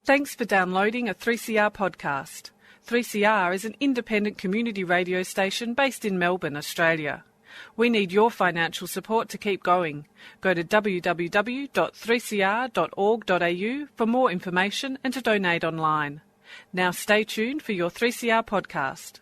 Thanks for downloading a 3CR podcast. 3CR is an independent community radio station based in Melbourne, Australia. We need your financial support to keep going. Go to www.3cr.org.au for more information and to donate online. Now stay tuned for your 3CR podcast.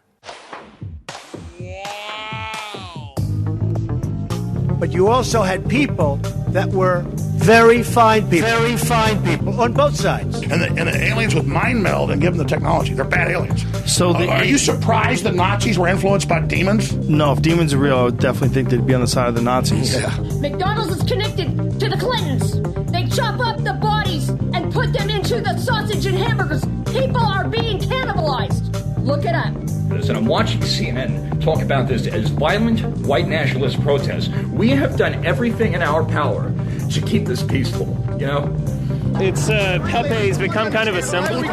But you also had people that were very fine people on both sides. And the aliens with mind meld and give them the technology. They're bad aliens. So are you surprised the Nazis were influenced by demons? No, if demons are real, I would definitely think they'd be on the side of the Nazis. Yeah. McDonald's is connected to the Clintons. They chop up the bodies and put them into the sausage and hamburgers. People are being cannibalized. Look it up. And I'm watching CNN talk about this as violent white nationalist protests. We have done everything in our power to keep this peaceful, you know? It's Pepe's become kind of a symbol.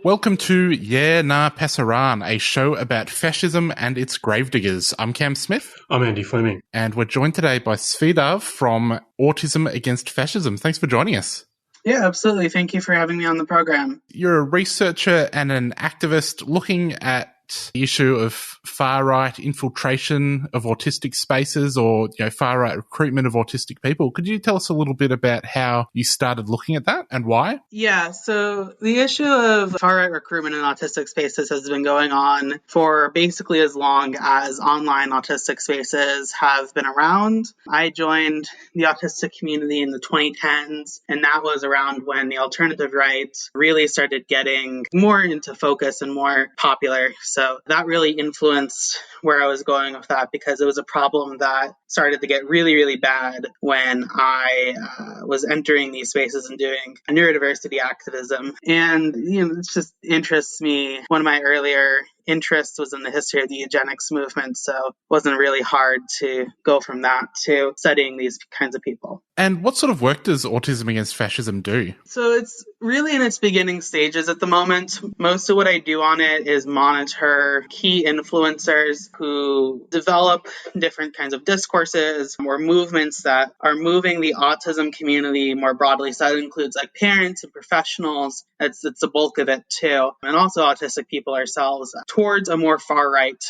Welcome to Yeah Nah Pasaran, a show about fascism and its gravediggers. I'm Cam Smith. I'm Andy Fleming. And we're joined today by Zvi Dav from Autism Against Fascism. Thanks for joining us. Yeah, absolutely. Thank you for having me on the program. You're a researcher and an activist looking at the issue of far-right infiltration of autistic spaces or, far-right recruitment of autistic people. Could you tell us a little bit about how you started looking at that and why? Yeah, so the issue of far-right recruitment in autistic spaces has been going on for basically as long as online autistic spaces have been around. I joined the autistic community in the 2010s, and that was around when the alternative right really started getting more into focus and more popular. So that really influenced where I was going with that because it was a problem that started to get really, really bad when I was entering these spaces and doing neurodiversity activism. And, it just interests me. One of my earlier interest was in the history of the eugenics movement, so it wasn't really hard to go from that to studying these kinds of people. And what sort of work does Autism Against Fascism do? So it's really in its beginning stages at the moment. Most of what I do on it is monitor key influencers who develop different kinds of discourses or movements that are moving the autism community more broadly. So that includes like parents and professionals. It's the bulk of it too. And also autistic people ourselves towards a more far-right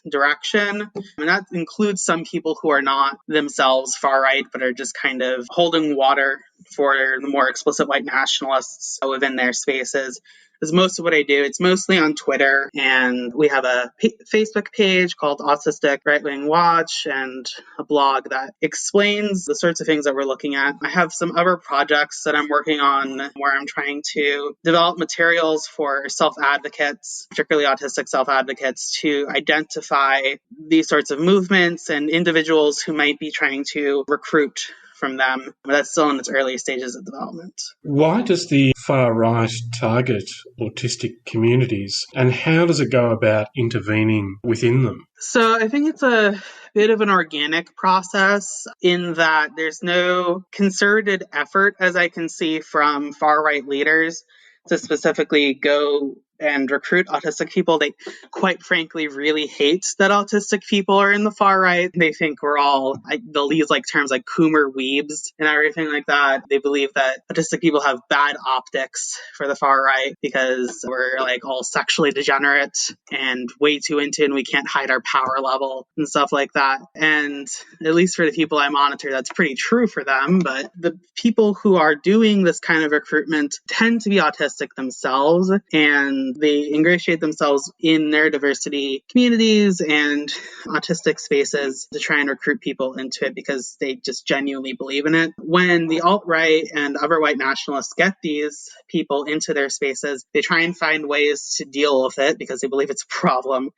direction. And that includes some people who are not themselves far-right, but are just kind of holding water for the more explicit white nationalists within their spaces. Is most of what I do. It's mostly on Twitter, and we have a Facebook page called Autistic Right Wing Watch and a blog that explains the sorts of things that we're looking at. I have some other projects that I'm working on where I'm trying to develop materials for self-advocates, particularly autistic self-advocates, to identify these sorts of movements and individuals who might be trying to recruit from them. But that's still in its early stages of development. Why does the far right target autistic communities, and how does it go about intervening within them? So I think it's a bit of an organic process in that there's no concerted effort, as I can see from far right leaders, to specifically go and recruit autistic people. They, quite frankly, really hate that autistic people are in the far right. They think we're all, they'll use terms like Coomer weebs and everything like that. They believe that autistic people have bad optics for the far right because we're all sexually degenerate and way too into it and we can't hide our power level and stuff like that. And at least for the people I monitor, that's pretty true for them. But the people who are doing this kind of recruitment tend to be autistic themselves, and they ingratiate themselves in their diversity communities and autistic spaces to try and recruit people into it because they just genuinely believe in it. When the alt-right and other white nationalists get these people into their spaces, they try and find ways to deal with it because they believe it's a problem.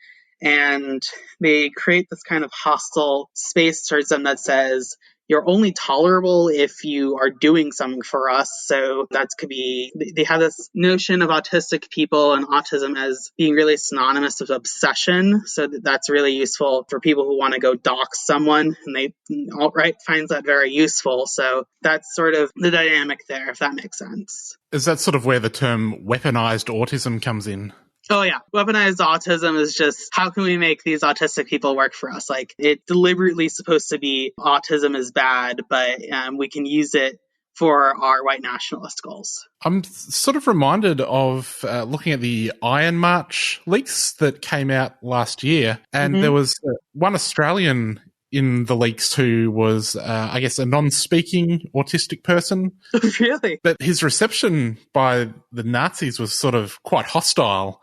And they create this kind of hostile space towards them that says, you're only tolerable if you are doing something for us. So that could be, they have this notion of autistic people and autism as being really synonymous with obsession. So that's really useful for people who want to go dox someone, and alt-right finds that very useful. So that's sort of the dynamic there, if that makes sense. Is that sort of where the term weaponized autism comes in? Oh yeah, weaponized autism is just, how can we make these autistic people work for us? Like, it's deliberately supposed to be autism is bad, but we can use it for our white nationalist goals. I'm sort of reminded of looking at the Iron March leaks that came out last year, and there was one Australian in the leaks who was, I guess, a non-speaking autistic person. Really? But his reception by the Nazis was sort of quite hostile.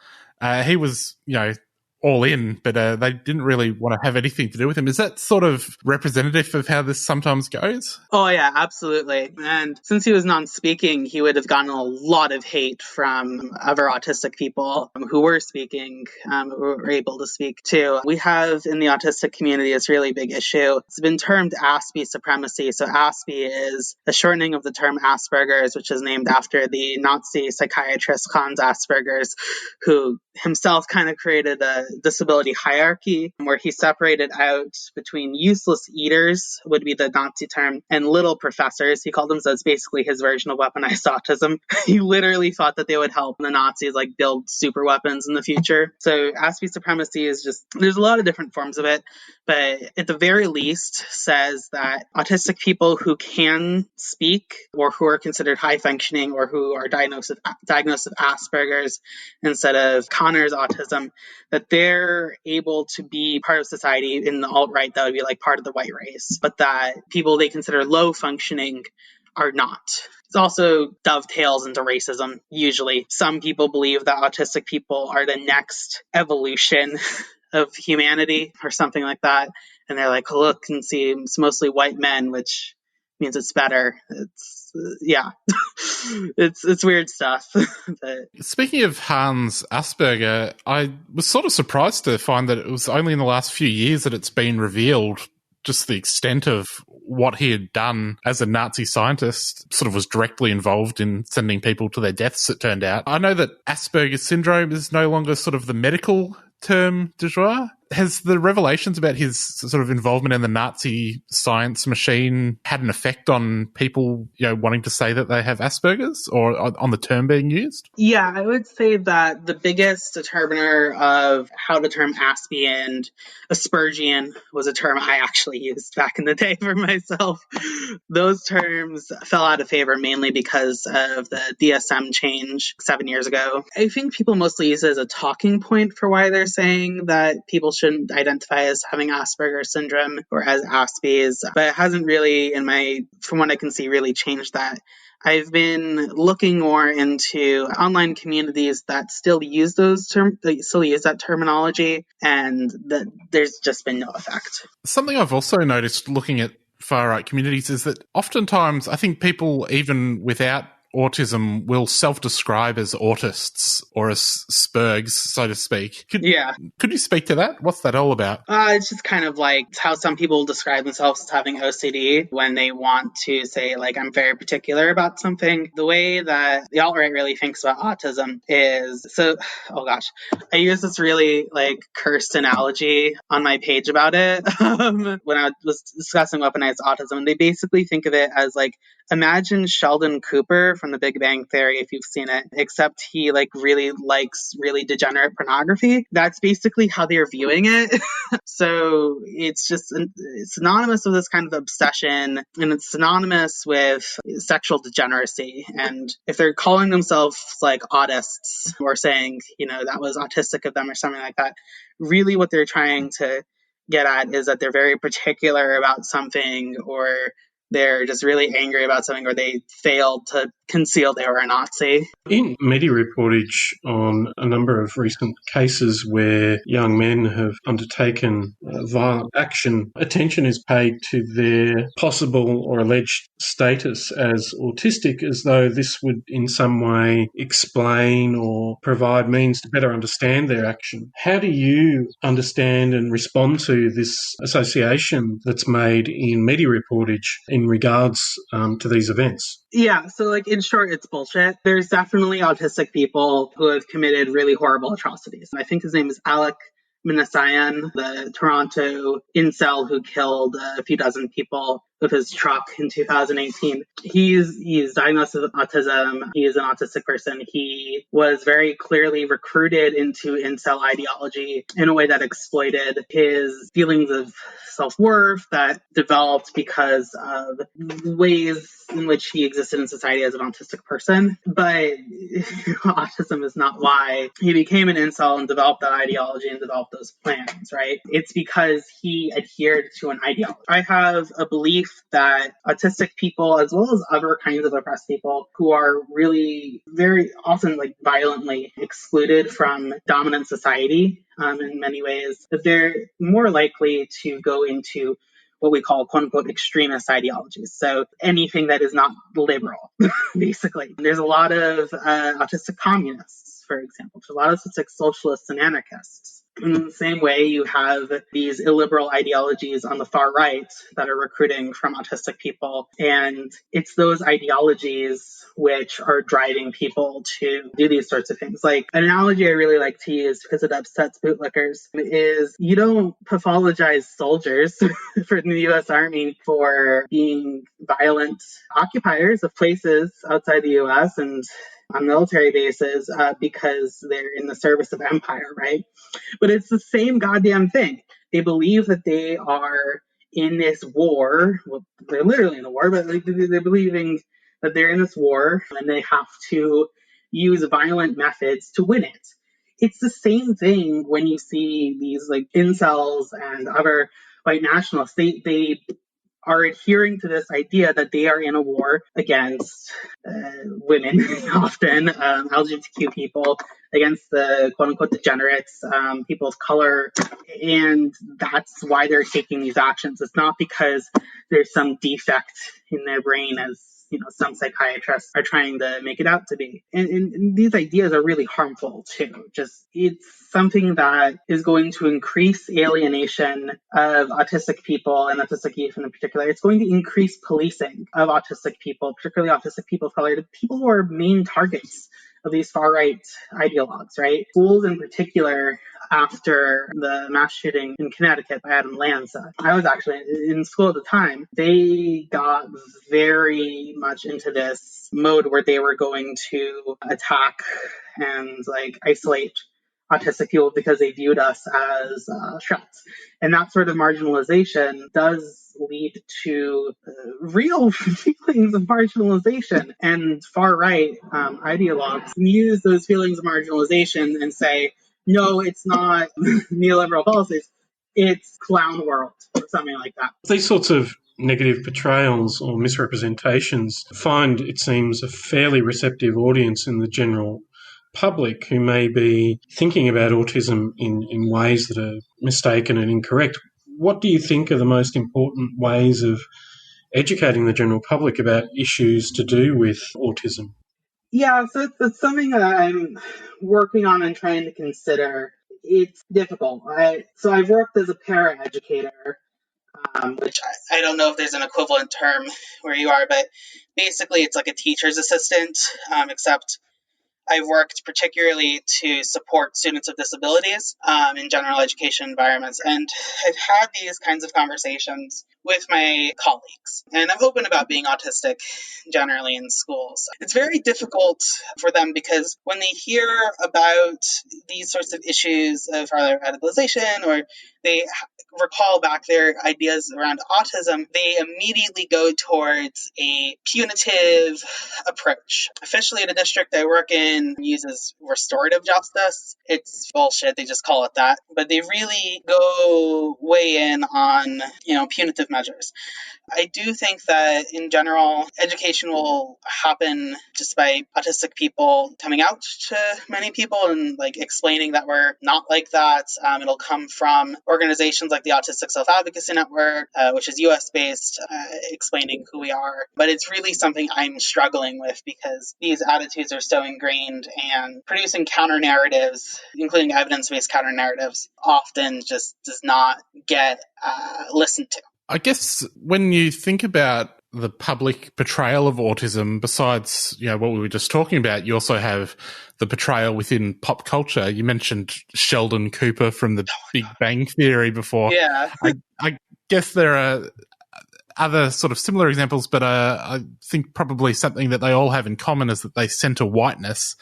He was, all in, but they didn't really want to have anything to do with him. Is that sort of representative of how this sometimes goes? Oh yeah, absolutely. And since he was non-speaking, he would have gotten a lot of hate from other autistic people who were speaking, who were able to speak too. We have in the autistic community this really big issue. It's been termed Aspie supremacy. So Aspie is a shortening of the term Asperger's, which is named after the Nazi psychiatrist Hans Asperger's, who himself kind of created a disability hierarchy where he separated out between useless eaters, would be the Nazi term, and little professors. He called them, so it's basically his version of weaponized autism. He literally thought that they would help the Nazis build super weapons in the future. So Aspie supremacy is just, there's a lot of different forms of it, but at the very least says that autistic people who can speak or who are considered high functioning or who are diagnosed with Asperger's instead of Connor's autism, that they're able to be part of society. In the alt-right, that would be part of the white race, but that people they consider low functioning are not. It also dovetails into racism. Usually, some people believe that autistic people are the next evolution of humanity or something like that. And they're like, look and see, it's mostly white men, which means it's better. It's, yeah, it's weird stuff. But speaking of Hans Asperger, I was sort of surprised to find that it was only in the last few years that it's been revealed just the extent of what he had done as a Nazi scientist. Sort of was directly involved in sending people to their deaths, it turned out. I know that Asperger's syndrome is no longer sort of the medical term du jour. Has the revelations about his sort of involvement in the Nazi science machine had an effect on people, wanting to say that they have Asperger's, or on the term being used? Yeah, I would say that the biggest determiner of how the term Aspie and Aspergian was a term I actually used back in the day for myself. Those terms fell out of favor mainly because of the DSM change 7 years ago. I think people mostly use it as a talking point for why they're saying that people shouldn't identify as having Asperger's syndrome or as Aspie's, but it hasn't really, from what I can see, really changed that. I've been looking more into online communities that still use that terminology, and that there's just been no effect. Something I've also noticed looking at far-right communities is that oftentimes I think people, even without autism, will self-describe as autists or as spurgs, so to speak. Could you speak to that? What's that all about? It's just kind of like how some people describe themselves as having OCD when they want to say, I'm very particular about something. The way that the alt-right really thinks about autism is, I use this really cursed analogy on my page about it when I was discussing weaponized autism. They basically think of it as imagine Sheldon Cooper from The Big Bang Theory, if you've seen it, except he really likes really degenerate pornography. That's basically how they're viewing it. So it's synonymous with this kind of obsession, and it's synonymous with sexual degeneracy. And if they're calling themselves autists, or saying, that was autistic of them or something like that, really what they're trying to get at is that they're very particular about something, or they're just really angry about something, or they failed to conceal they were a Nazi. In media reportage on a number of recent cases where young men have undertaken violent action, attention is paid to their possible or alleged status as autistic, as though this would in some way explain or provide means to better understand their action. How do you understand and respond to this association that's made in media reportage in regards to these events? Yeah, so in short, it's bullshit. There's definitely autistic people who have committed really horrible atrocities. I think his name is Alec Minassian, the Toronto incel who killed a few dozen people with his truck in 2018. He's diagnosed with autism. He is an autistic person. He was very clearly recruited into incel ideology in a way that exploited his feelings of self-worth that developed because of ways in which he existed in society as an autistic person. But autism is not why he became an incel and developed that ideology and developed those plans, right? It's because he adhered to an ideology. I have a belief that autistic people, as well as other kinds of oppressed people who are really very often violently excluded from dominant society, in many ways, that they're more likely to go into what we call quote unquote extremist ideologies. So anything that is not liberal, basically. There's a lot of autistic communists, for example. There's a lot of autistic socialists and anarchists. In the same way, you have these illiberal ideologies on the far right that are recruiting from autistic people. And it's those ideologies which are driving people to do these sorts of things. Like an analogy I really like to use because it upsets bootlickers is you don't pathologize soldiers for the U.S. Army for being violent occupiers of places outside the U.S. and on military bases because they're in the service of empire, right? But it's the same goddamn thing. They believe that they are in this war. Well, they're literally in a war, but they're believing that they're in this war and they have to use violent methods to win it. It's the same thing when you see these incels and other white nationalists. They are adhering to this idea that they are in a war against women, often LGBTQ people, against the quote-unquote degenerates, people of color, and that's why they're taking these actions. It's not because there's some defect in their brain, as some psychiatrists are trying to make it out to be. And these ideas are really harmful too. It's something that is going to increase alienation of autistic people and autistic youth in particular. It's going to increase policing of autistic people, particularly autistic people of color, the people who are main targets of these far-right ideologues, right? Schools in particular, after the mass shooting in Connecticut by Adam Lanza, I was actually in school at the time, they got very much into this mode where they were going to attack and isolate autistic people because they viewed us as threats. And that sort of marginalization does lead to real feelings of marginalization. And far-right ideologues use those feelings of marginalization and say, no, it's not neoliberal policies, it's clown world, or something like that. These sorts of negative portrayals or misrepresentations find, it seems, a fairly receptive audience in the general public who may be thinking about autism in ways that are mistaken and incorrect. What do you think are the most important ways of educating the general public about issues to do with autism? Yeah, so it's something that I'm working on and trying to consider. It's difficult. So I've worked as a paraeducator, which I don't know if there's an equivalent term where you are, but basically it's like a teacher's assistant, except I've worked particularly to support students with disabilities in general education environments. And I've had these kinds of conversations with my colleagues. And I'm open about being autistic generally in schools. It's very difficult for them because when they hear about these sorts of issues of radicalization, or they recall back their ideas around autism, they immediately go towards a punitive approach. Officially, the district I work in uses restorative justice. It's bullshit. They just call it that. But they really go way in on, punitive measures. I do think that in general, education will happen just by autistic people coming out to many people and explaining that we're not like that. It'll come from organizations like the Autistic Self-Advocacy Network, which is US-based, explaining who we are. But it's really something I'm struggling with because these attitudes are so ingrained, and producing counter-narratives, including evidence-based counter-narratives, often just does not get listened to. I guess when you think about the public portrayal of autism, besides, what we were just talking about, you also have the portrayal within pop culture. You mentioned Sheldon Cooper from the Big Bang Theory before. Yeah. I guess there are other sort of similar examples, but I think probably something that they all have in common is that they center whiteness.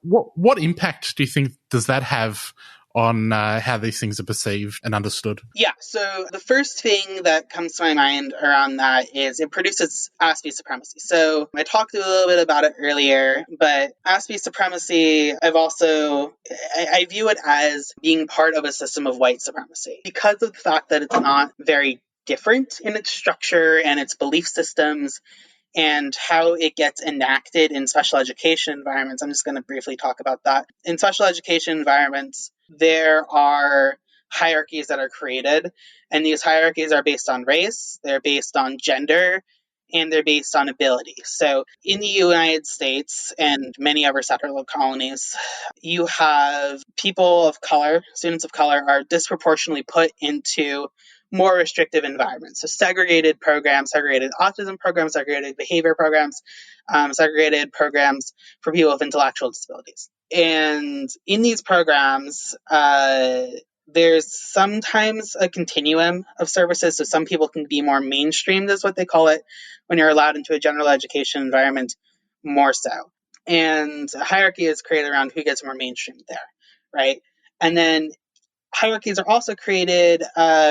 What impact do you think does that have on how these things are perceived and understood? Yeah, so the first thing that comes to my mind around that is it produces Aspie supremacy. So I talked a little bit about it earlier, but Aspie supremacy, I view it as being part of a system of white supremacy because of the fact that it's not very different in its structure and its belief systems and how it gets enacted in special education environments. I'm just going to briefly talk about that. In special education environments, there are hierarchies that are created, and these hierarchies are based on race, they're based on gender, and they're based on ability. So in the United States and many other settler colonies, you have people of color, students of color, are disproportionately put into more restrictive environments. So segregated programs, segregated autism programs, segregated behavior programs, segregated programs for people with intellectual disabilities. And in these programs, there's sometimes a continuum of services. So some people can be more mainstreamed, is what they call it, when you're allowed into a general education environment more so. And a hierarchy is created around who gets more mainstreamed there, right? And then hierarchies are also created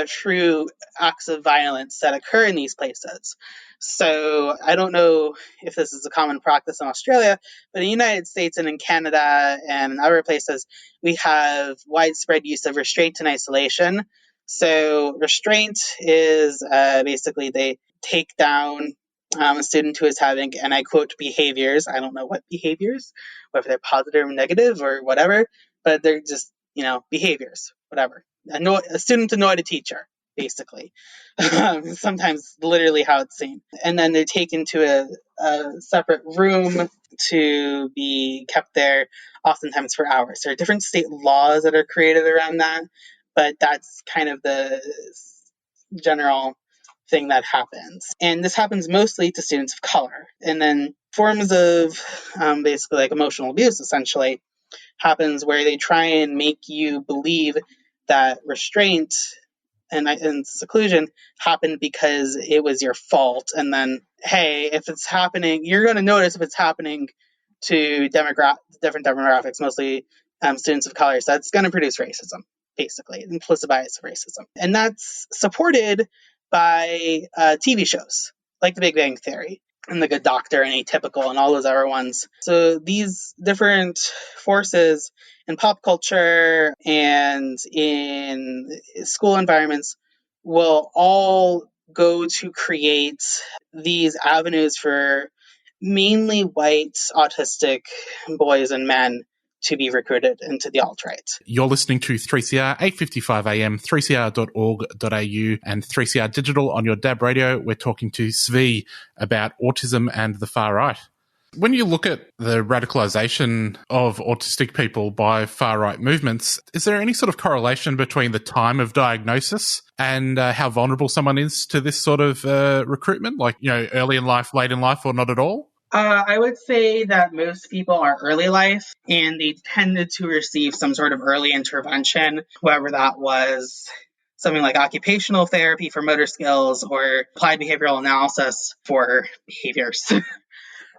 through acts of violence that occur in these places. So I don't know if this is a common practice in Australia, but in the United States and in Canada and in other places, we have widespread use of restraint and isolation. So restraint is basically they take down a student who is having, and I quote, behaviors. I don't know what behaviors, whether they're positive or negative or whatever, but they're just behaviors, whatever. A student annoyed a teacher, basically. Sometimes literally how it's seen. And then they're taken to a separate room to be kept there, oftentimes for hours. There are different state laws that are created around that, but that's kind of the general thing that happens. And this happens mostly to students of color. And then forms of basically like emotional abuse, essentially, happens where they try and make you believe that restraint and seclusion happened because it was your fault. And then, hey, if it's happening, you're going to notice if it's happening to different demographics, mostly students of color. So that's going to produce racism, basically, implicit bias of racism. And that's supported by TV shows like The Big Bang Theory and The Good Doctor and Atypical and all those other ones. So these different forces in pop culture and in school environments will all go to create these avenues for mainly white autistic boys and men to be recruited into the alt-right. You're listening to 3CR 855 AM, 3cr.org.au and 3CR Digital on your DAB radio. We're talking to Zvi about autism and the far right. When you look at the radicalisation of autistic people by far-right movements, is there any sort of correlation between the time of diagnosis and how vulnerable someone is to this sort of recruitment? Like, early in life, late in life, or not at all? I would say that most people are early life, and they tended to receive some sort of early intervention, whether that was something like occupational therapy for motor skills or applied behavioral analysis for behaviors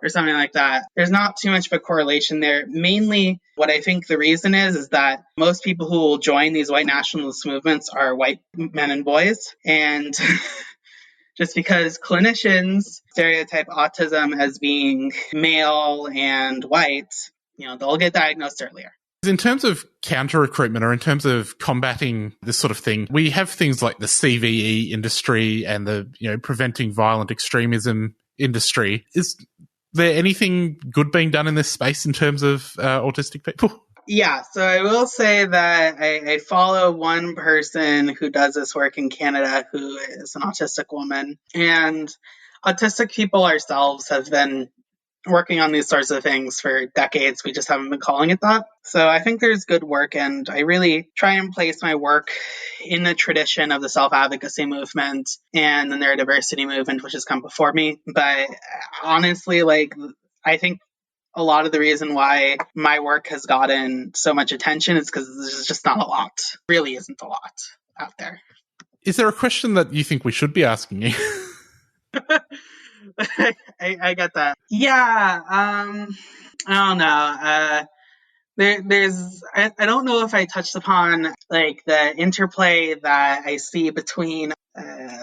or something like that. There's not too much of a correlation there. Mainly, what I think the reason is that most people who will join these white nationalist movements are white men and boys, and just because clinicians stereotype autism as being male and white, they'll get diagnosed earlier. In terms of counter-recruitment or in terms of combating this sort of thing, we have things like the CVE industry and the preventing violent extremism industry. Is there anything good being done in this space in terms of autistic people? Yeah, so I will say that I follow one person who does this work in Canada who is an autistic woman. And autistic people ourselves have been working on these sorts of things for decades. We just haven't been calling it that. So I think there's good work, and I really try and place my work in the tradition of the self-advocacy movement and the neurodiversity movement, which has come before me. But honestly, I think a lot of the reason why my work has gotten so much attention is because there's just not a lot. Really isn't a lot out there. Is there a question that you think we should be asking you? I get that. Yeah, I don't know. I don't know if I touched upon the interplay that I see between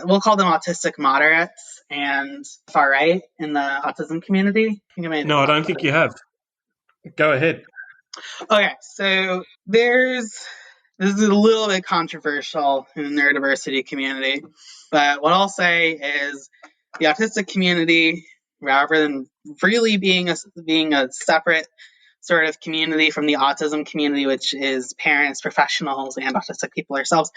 we'll call them autistic moderates and far right in the autism community. No, I don't think you have. Go ahead. Okay, so this is a little bit controversial in the neurodiversity community, but what I'll say is the autistic community, rather than really being a separate sort of community from the autism community, which is parents, professionals, and autistic people ourselves,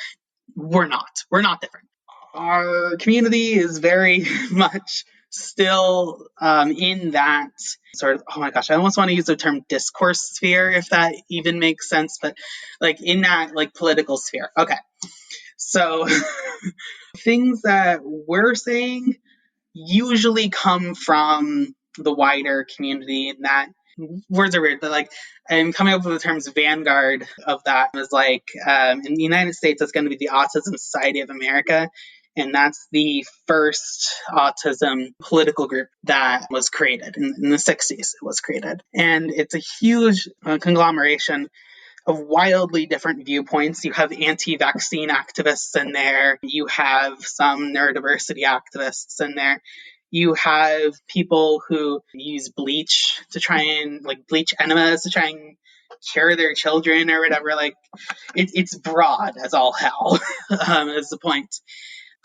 we're not different. Our community is very much still in that sort of, oh my gosh, I almost want to use the term discourse sphere, if that even makes sense, but in that political sphere. Okay, so things that we're saying usually come from the wider community, and that words are weird, but I'm coming up with the terms vanguard of that is in the United States, it's going to be the Autism Society of America. And that's the first autism political group that was created in the 60s. It was created. And it's a huge conglomeration of wildly different viewpoints. You have anti-vaccine activists in there. You have some neurodiversity activists in there. You have people who use bleach to try and bleach enemas to try and cure their children or whatever. It's broad as all hell, is the point.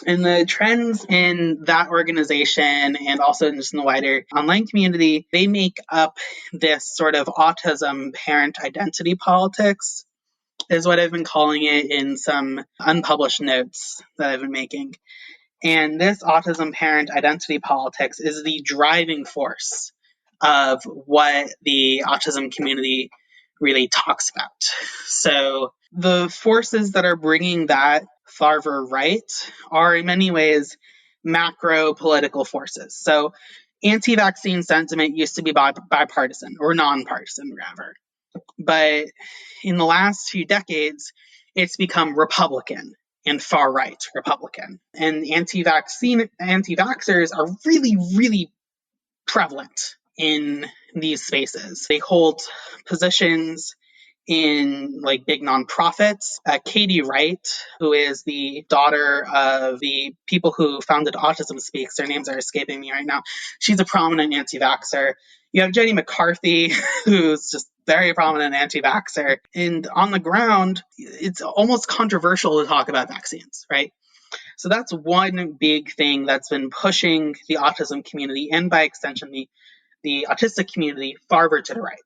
And the trends in that organization and also just in the wider online community, they make up this sort of autism parent identity politics, is what I've been calling it in some unpublished notes that I've been making. And this autism parent identity politics is the driving force of what the autism community really talks about. So the forces that are bringing that farther right are in many ways macro political forces. So anti-vaccine sentiment used to be bipartisan or nonpartisan, rather. But in the last few decades, it's become Republican and far-right Republican. And anti-vaxxers are really, really prevalent in these spaces. They hold positions in big nonprofits. Katie Wright, who is the daughter of the people who founded Autism Speaks, their names are escaping me right now. She's a prominent anti-vaxxer. You have Jenny McCarthy, who's just very prominent anti-vaxxer. And on the ground, it's almost controversial to talk about vaccines, right? So that's one big thing that's been pushing the autism community and by extension the autistic community farther to the right.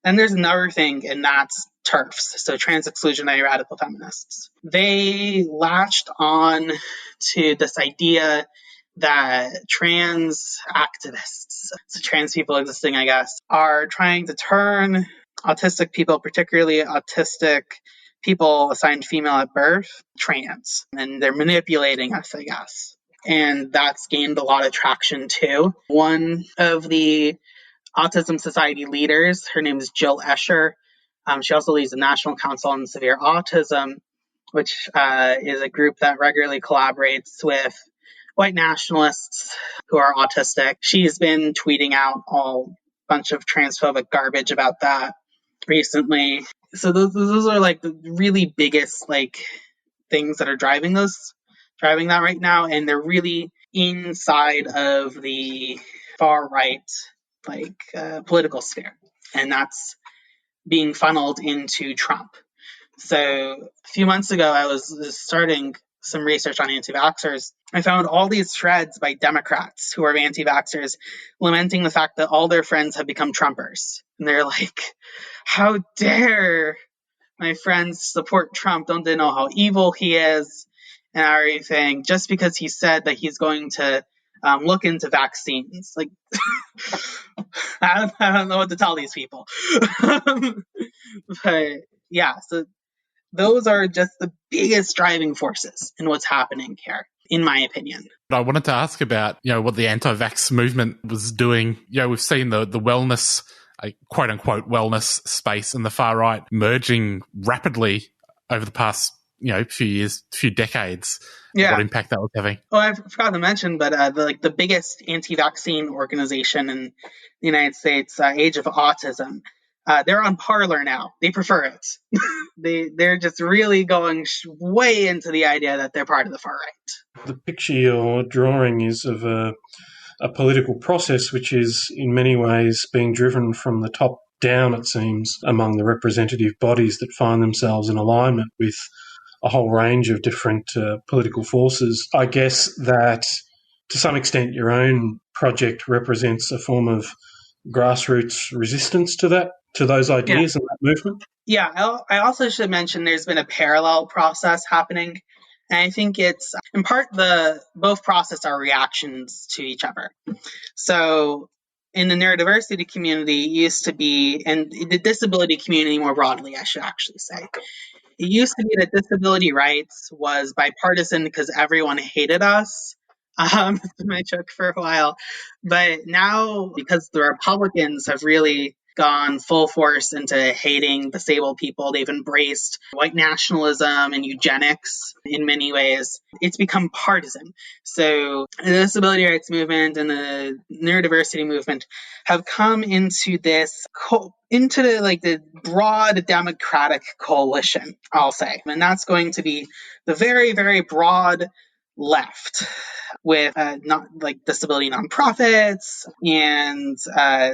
And there's another thing, and that's TERFs, so trans exclusionary radical feminists. They latched on to this idea that trans activists, so trans people existing, I guess, are trying to turn autistic people, particularly autistic people assigned female at birth, trans. And they're manipulating us, I guess. And that's gained a lot of traction too. One of the Autism Society leaders, her name is Jill Escher. She also leads the National Council on Severe Autism, which is a group that regularly collaborates with white nationalists who are autistic. She's been tweeting out a bunch of transphobic garbage about that recently. So those are the really biggest things that are driving that right now, and they're really inside of the far right political sphere, and that's being funneled into Trump. So a few months ago, I was starting some research on anti-vaxxers. I found all these threads by Democrats who are anti-vaxxers lamenting the fact that all their friends have become Trumpers. And they're like, how dare my friends support Trump? Don't they know how evil he is and everything, just because he said that he's going to look into vaccines? I don't know what to tell these people. But yeah, so those are just the biggest driving forces in what's happening here, in my opinion. I wanted to ask about, what the anti-vax movement was doing. We've seen the wellness, quote unquote, wellness space and the far right merging rapidly over the past, few years, few decades. Yeah. What impact that was having. Oh, I forgot to mention, but the biggest anti-vaccine organization in the United States, Age of Autism, they're on Parler now. They prefer it. They're just really going way into the idea that they're part of the far right. The picture you're drawing is of a political process which is in many ways being driven from the top down, it seems, among the representative bodies that find themselves in alignment with a whole range of different political forces. I guess that to some extent your own project represents a form of grassroots resistance to those ideas and that movement. Yeah, I also should mention there's been a parallel process happening. And I think it's, in part, both processes are reactions to each other. So in the neurodiversity community, it used to be, and the disability community more broadly, I should actually say, it used to be that disability rights was bipartisan because everyone hated us. My joke for a while. But now, because the Republicans have really gone full force into hating disabled people, they've embraced white nationalism and eugenics in many ways, it's become partisan. So the disability rights movement and the neurodiversity movement have come into this the broad democratic coalition, I'll say. And that's going to be the very, very broad left, with not like disability nonprofits and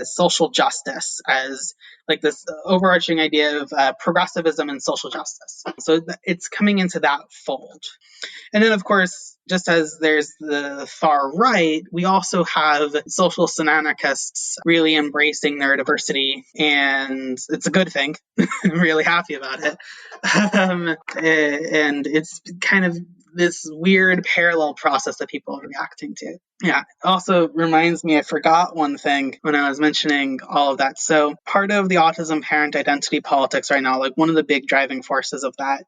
social justice as like this overarching idea of progressivism and social justice. So it's coming into that fold. And then, of course, just as there's the far right, we also have social anarchists really embracing neurodiversity, and it's a good thing. I'm really happy about it. And it's kind of this weird parallel process that people are reacting to. Yeah. It also reminds me, I forgot one thing when I was mentioning all of that. So part of the autism parent identity politics right now, like one of the big driving forces of that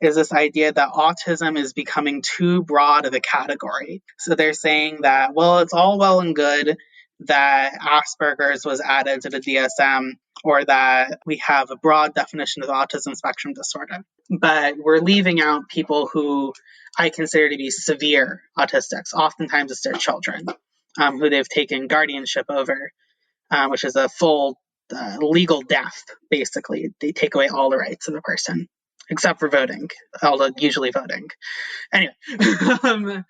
is this idea that autism is becoming too broad of a category. So they're saying that, well, it's all well and good that Asperger's was added to the DSM, or that we have a broad definition of autism spectrum disorder, but we're leaving out people who I consider to be severe autistics. Oftentimes it's their children, who they've taken guardianship over, which is a full legal death, basically. They take away all the rights of a person, except for voting, although usually voting. Anyway, the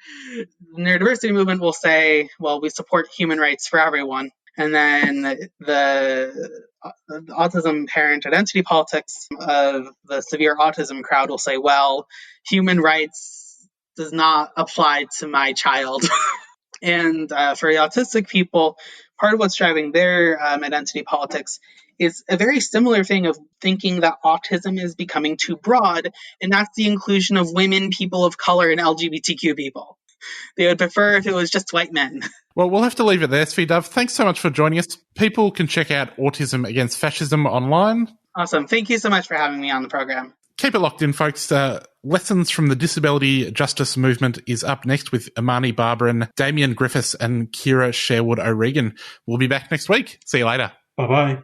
neurodiversity movement will say, well, we support human rights for everyone. And then the autism parent identity politics of the severe autism crowd will say, well, human rights does not apply to my child. And for the autistic people, part of what's driving their identity politics is a very similar thing of thinking that autism is becoming too broad, and that's the inclusion of women, people of color, and LGBTQ people. They would prefer if it was just white men. Well, we'll have to leave it there, Zvi Dav. Thanks so much for joining us. People can check out Autism Against Fascism online. Awesome. Thank you so much for having me on the program. Keep it locked in, folks. Lessons from the Disability Justice Movement is up next with Imani Barbaran, Damien Griffiths, and Kira Sherwood O'Regan. We'll be back next week. See you later. Bye-bye.